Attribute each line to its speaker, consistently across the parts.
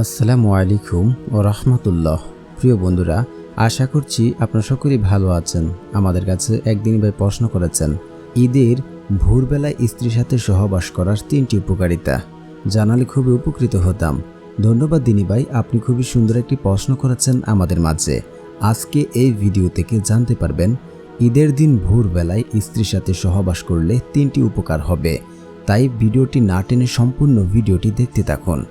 Speaker 1: আসসালামু আলাইকুম ও রহমতুল্লাহ। প্রিয় বন্ধুরা, আশা করছি আপনারা সকলেই ভালো আছেন। আমাদের কাছে একদিন ভাই প্রশ্ন করেছেন, ঈদের ভোরবেলায় স্ত্রীর সাথে সহবাস করার 3টি উপকারিতা জানালে খুবই উপকৃত হতাম। ধন্যবাদ দিনী ভাই, আপনি খুবই সুন্দর একটি প্রশ্ন করেছেন আমাদের মাঝে। আজকে এই ভিডিও থেকে জানতে পারবেন ঈদের দিন ভোরবেলায় স্ত্রীর সাথে সহবাস করলে 3টি উপকার হবে। তাই ভিডিওটি না টেনে সম্পূর্ণ ভিডিওটি দেখতে থাকুন।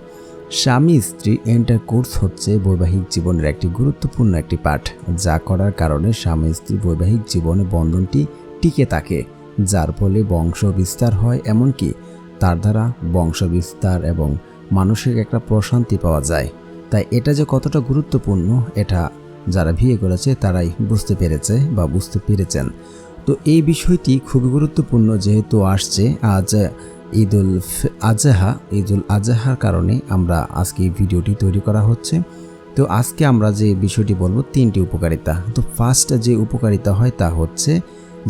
Speaker 1: স্বামী স্ত্রী ইন্টারকোর্স হচ্ছে বৈবাহিক জীবনের একটি গুরুত্বপূর্ণ একটি পাঠ, যা করার কারণে স্বামী স্ত্রী বৈবাহিক জীবনে বন্ধনটি টিকে থাকে, যার ফলে বংশ বিস্তার হয়, এমনকি তার দ্বারা বংশ বিস্তার এবং মানসিক একটা প্রশান্তি পাওয়া যায়। তাই এটা যে কতটা গুরুত্বপূর্ণ এটা যারা বিয়ে করেছে তারাই বুঝতে পেরেছে বা বুঝতে পেরেছেন। তো এই বিষয়টি খুবই গুরুত্বপূর্ণ, যেহেতু আসছে আজ ঈদুল আজহার কারণে আমরা আজকে এই ভিডিওটি তৈরি করা হচ্ছে। তো আজকে আমরা যে বিষয়টি বলবো 3টি উপকারিতা। তো ফার্স্ট যে উপকারিতা হয় তা হচ্ছে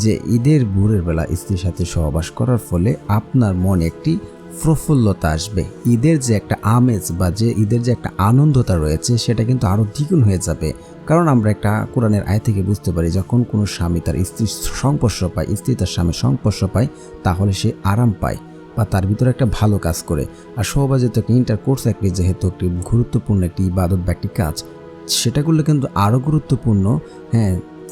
Speaker 1: যে ঈদের ভোরের বেলা স্ত্রীর সাথে সহবাস করার ফলে আপনার মনে একটি প্রফুল্লতা আসবে। ঈদের যে একটা আমেজ বা যে ঈদের যে একটা আনন্দতা রয়েছে সেটা কিন্তু আরও দ্বিগুণ হয়ে যাবে। কারণ আমরা একটা কোরআনের আয়াত থেকে বুঝতে পারি, যখন কোনো স্বামী তার স্ত্রীর সংস্পর্শ পায়, স্ত্রী তার স্বামীর সংস্পর্শ পায়, তাহলে সে আরাম পায় বা তার ভিতরে একটা ভালো কাজ করে। আর সহবাস যেহেতু একটা ইন্টারকোর্স একটি যেহেতু একটি গুরুত্বপূর্ণ একটি ইবাদত বা একটি কাজ, সেটা করলে কিন্তু আরও গুরুত্বপূর্ণ,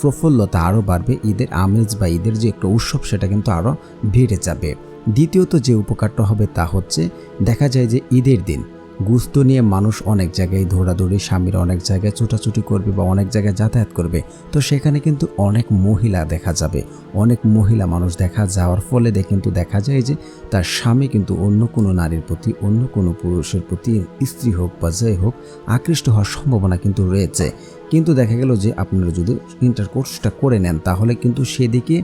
Speaker 1: প্রফুল্লতা আরও বাড়বে। ঈদের আমেজ বা ঈদের যে একটা উৎসব সেটা কিন্তু আরও বেড়ে যাবে। দ্বিতীয়ত যে উপকারটা হবে তা হচ্ছে, দেখা যায় যে ঈদের দিন গুস্ত নিয়ে মানুষ অনেক জায়গায় দৌড়াদৌড়ি, স্বামীরা অনেক জায়গায় ছোটাছুটি করবে বা অনেক জায়গায় যাতায়াত করবে। তো সেখানে কিন্তু অনেক মহিলা দেখা যাবে, অনেক মহিলা মানুষ দেখা যাওয়ার ফলে কিন্তু দেখা যায় যে তার স্বামী কিন্তু অন্য কোনো নারীর প্রতি, অন্য কোনো পুরুষের প্রতি, স্ত্রী হোক বা যাই হোক, আকৃষ্ট হওয়ার সম্ভাবনা কিন্তু রয়েছে। কিন্তু দেখা গেল যে আপনারা যদি ইন্টারকোর্সটা করে নেন তাহলে কিন্তু সেদিকে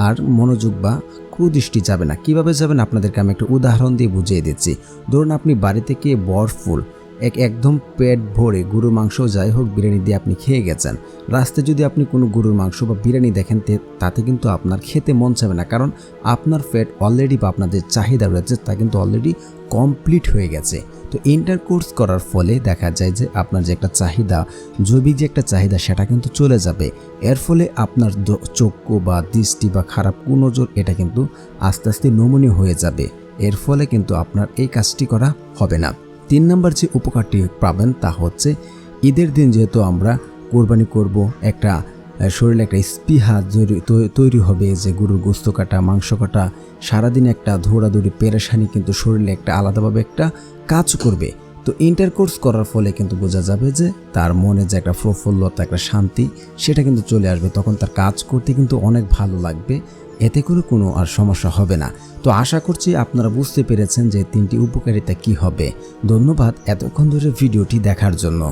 Speaker 1: আর মনোযোগ বা কুদৃষ্টি যাবে না। কিভাবে যাবেন আপনাদেরকে আমি একটা উদাহরণ দিয়ে বুঝিয়ে দিচ্ছি। ধরুন আপনি বাড়ি থেকে বরফুল একদম পেট ভরে গরুর মাংস যাই হোক বিরিয়ানি দিয়ে আপনি খেয়ে গেছেন। রাস্তায় যদি আপনি কোনো গরুর মাংস বা বিরিয়ানি দেখেন তাতে কিন্তু আপনার খেতে মন চাবে না, কারণ আপনার পেট অলরেডি বা আপনাদের চাহিদা রয়েছে তা কিন্তু অলরেডি কমপ্লিট হয়ে গেছে। তো ইন্টারকোর্স করার ফলে দেখা যায় যে আপনার যে একটা চাহিদা, জৈবিক যে একটা চাহিদা, সেটা কিন্তু চলে যাবে। এর ফলে আপনার চক্ষু বা দৃষ্টি বা খারাপ কুনজর এটা কিন্তু আস্তে আস্তে নমনীয় হয়ে যাবে। এর ফলে কিন্তু আপনার এই কাজটি করা হবে না। 3 নম্বর যে উপকারটি পাবেন তা হচ্ছে, ঈদের দিন যেহেতু আমরা কোরবানি করব, একটা শরীরে একটা স্পৃহা তৈরি হবে যে গরুর গোস্ত কাটা, মাংস কাটা, সারাদিন একটা দৌড়াদৌড়ি পেরেশানি কিন্তু শরীরে একটা আলাদাভাবে একটা কাজ করবে। তো ইন্টারকোর্স করার ফলে কিন্তু বোঝা যাবে যে তার মনে যে একটা প্রফুল্লতা, একটা শান্তি সেটা কিন্তু চলে আসবে। তখন তার কাজ করতে কিন্তু অনেক ভালো লাগবে, এতে করে কোনো আর সমস্যা হবে না। তো আশা করছি আপনারা বুঝতে পেরেছেন যে 3টি উপকারিতা কি হবে। ধন্যবাদ এতক্ষণ ধরে ভিডিওটি দেখার জন্য।